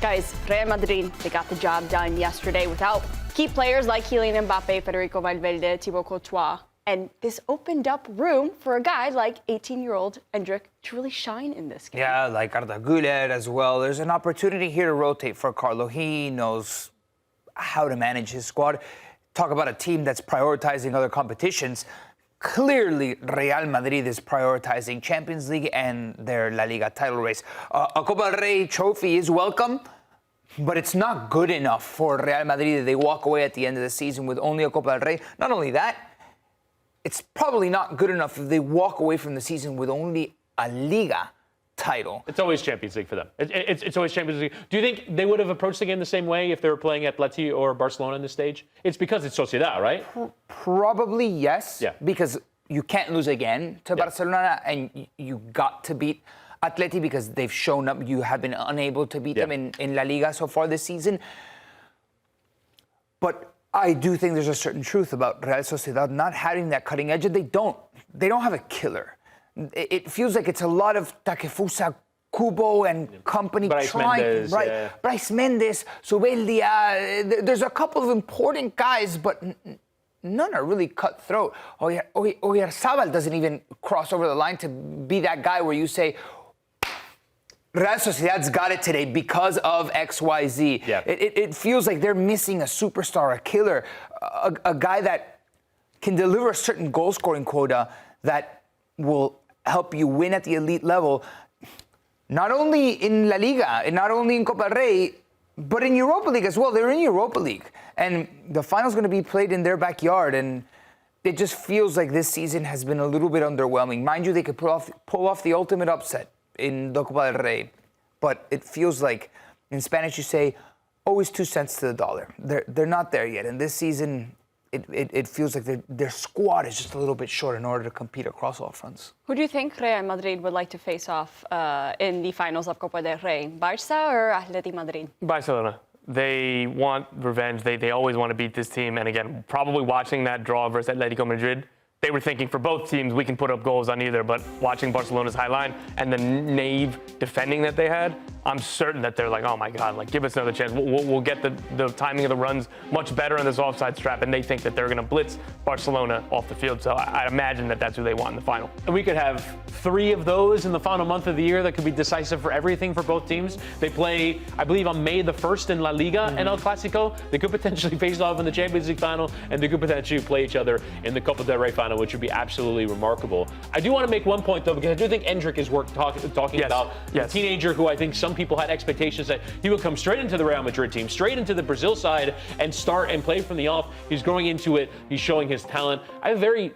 Guys, Real Madrid, they got the job done yesterday without key players like Kylian Mbappé, Federico Valverde, Thibaut Courtois. And this opened up room for a guy like 18-year-old Endrick to really shine in this game. Yeah, like Arda Güler as well. There's an opportunity here to rotate for Carlo. He knows how to manage his squad. Talk about a team that's prioritizing other competitions. Clearly, Real Madrid is prioritizing Champions League and their La Liga title race. A Copa del Rey trophy is welcome, but it's not good enough for Real Madrid. They walk away at the end of the season with only a Copa del Rey. Not only that, it's probably not good enough if they walk away from the season with only a Liga title. It's always Champions League for them. It's always Champions League. Do you think they would have approached the game the same way if they were playing Atlético or Barcelona on this stage? It's because it's Sociedad, right? Probably yes. Yeah. Because you can't lose again to Barcelona, and you got to beat Atlético because they've shown up. You have been unable to beat them in La Liga so far this season. But I do think there's a certain truth about Real Sociedad not having that cutting edge. They don't have a killer. It feels like it's a lot of Takefusa, Kubo, and company Bryce trying. Mendes, right? yeah. Bryce Mendes, Zubeldia. There's a couple of important guys, but none are really cutthroat. Oyarzabal doesn't even cross over the line to be that guy where you say, Real Sociedad's got it today because of XYZ. Yeah. It feels like they're missing a superstar, a killer, a guy that can deliver a certain goal-scoring quota that will help you win at the elite level, not only in La Liga, and not only in Copa del Rey, but in Europa League as well. They're in Europa League, and the final's going to be played in their backyard, and it just feels like this season has been a little bit underwhelming. Mind you, they could pull off the ultimate upset in the Copa del Rey, but it feels like, in Spanish you say, always 2 cents to the dollar. They're not there yet, and this season it feels like their squad is just a little bit short in order to compete across all fronts. Who do you think Real Madrid would like to face off in the finals of Copa del Rey? Barça or Atlético Madrid? Barcelona. They want revenge. They always want to beat this team. And again, probably watching that draw versus Atlético Madrid, they were thinking for both teams, we can put up goals on either, but watching Barcelona's high line and the naive defending that they had, I'm certain that they're like, oh my God, like give us another chance. We'll get the timing of the runs much better on this offside strap, and they think that they're going to blitz Barcelona off the field. So I imagine that that's who they want in the final. We could have 3 of those in the final month of the year that could be decisive for everything for both teams. They play, I believe, on May the 1st in La Liga and El Clasico. They could potentially face off in the Champions League final, and they could potentially play each other in the Copa del Rey final, which would be absolutely remarkable. I do want to make one point, though, because I do think Endrick is worth talking about. A teenager who I think some people had expectations that he would come straight into the Real Madrid team, straight into the Brazil side, and start and play from the off. He's growing into it. He's showing his talent. I have a very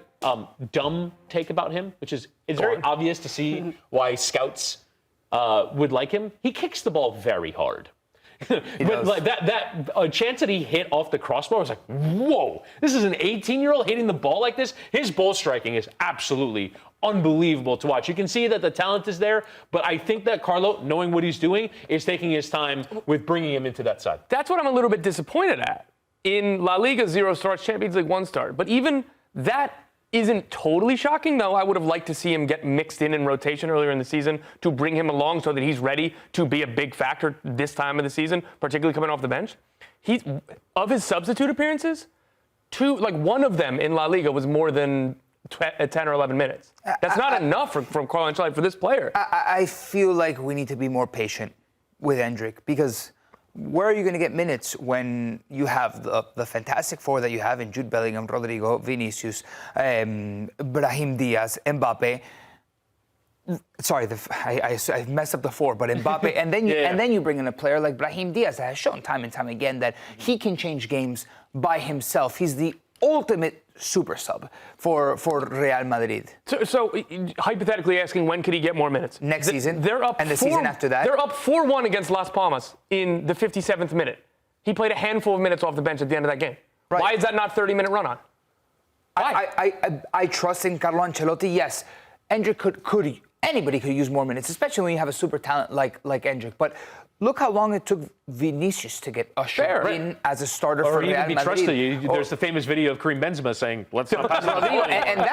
dumb take about him, which is it's very obvious to see why scouts would like him. He kicks the ball very hard. But like that chance that he hit off the crossbar was like, whoa, this is an 18-year-old hitting the ball like this. His ball striking is absolutely unbelievable to watch. You can see that the talent is there, but I think that Carlo, knowing what he's doing, is taking his time with bringing him into that side. That's what I'm a little bit disappointed at. In La Liga, 0 starts, Champions League 1 start. But even that isn't totally shocking, though. I would have liked to see him get mixed in rotation earlier in the season to bring him along so that he's ready to be a big factor this time of the season, particularly coming off the bench. Of his substitute appearances, one of them in La Liga was more than 10 or 11 minutes. That's not enough from Carlo Ancelotti for this player. I feel like we need to be more patient with Endrick, because where are you going to get minutes when you have the fantastic 4 that you have in Jude Bellingham, Rodrigo, Vinicius, Brahim Diaz, Mbappé? Sorry, I messed up the 4, but Mbappé, and then you bring in a player like Brahim Diaz that has shown time and time again that he can change games by himself. He's the ultimate super sub for Real Madrid. So hypothetically asking, when could he get more minutes? Next season. They're up, and the season after that. They're up 4-1 against Las Palmas in the 57th minute. He played a handful of minutes off the bench at the end of that game. Right. Why is that not 30-minute run-on? I trust in Carlo Ancelotti. Yes, Endrick anybody could use more minutes, especially when you have a super talent like Endrick. But look how long it took Vinicius to get ushered in as a starter for Or Real even be Madrid. trusted. There's the famous video of Karim Benzema saying, "Let's not pass it on to you anymore."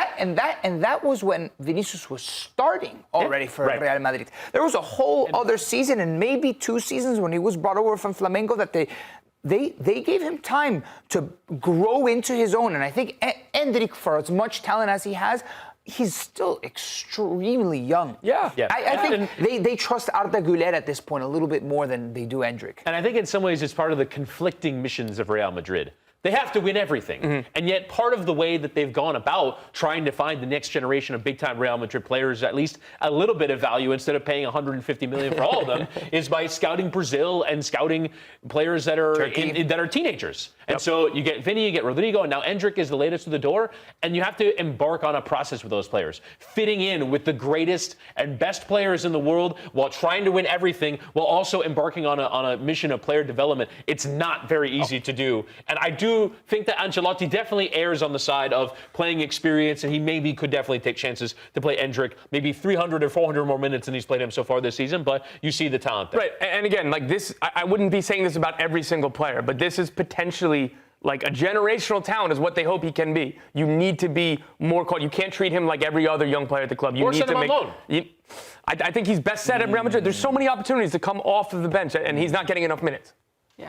And that was when Vinicius was starting already for Right. Real Madrid. There was a whole other season and maybe 2 seasons when he was brought over from Flamengo that they gave him time to grow into his own. And I think Endrick, for as much talent as he has, he's still extremely young. Yeah. I think they trust Arda Güler at this point a little bit more than they do Endrick. And I think in some ways it's part of the conflicting missions of Real Madrid. They have to win everything. And yet part of the way that they've gone about trying to find the next generation of big-time Real Madrid players at least a little bit of value instead of paying $150 million for all of them is by scouting Brazil and scouting players that are that are teenagers. And so you get Vinny, you get Rodrigo, and now Endrick is the latest to the door. And you have to embark on a process with those players, fitting in with the greatest and best players in the world while trying to win everything, while also embarking on a mission of player development. It's not very easy to do. And I do think that Ancelotti definitely errs on the side of playing experience, and he maybe could definitely take chances to play Endrick, maybe 300 or 400 more minutes than he's played him so far this season, but you see the talent there. Right, and again, like this, I wouldn't be saying this about every single player, but this is potentially like a generational talent is what they hope he can be. You need to be more caught. You can't treat him like every other young player at the club. You Or need send to him on loan. I think he's best set at Real Madrid. There's so many opportunities to come off of the bench, and he's not getting enough minutes.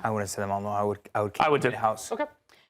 I wouldn't send him on loan. I would keep him do. in-house. Okay.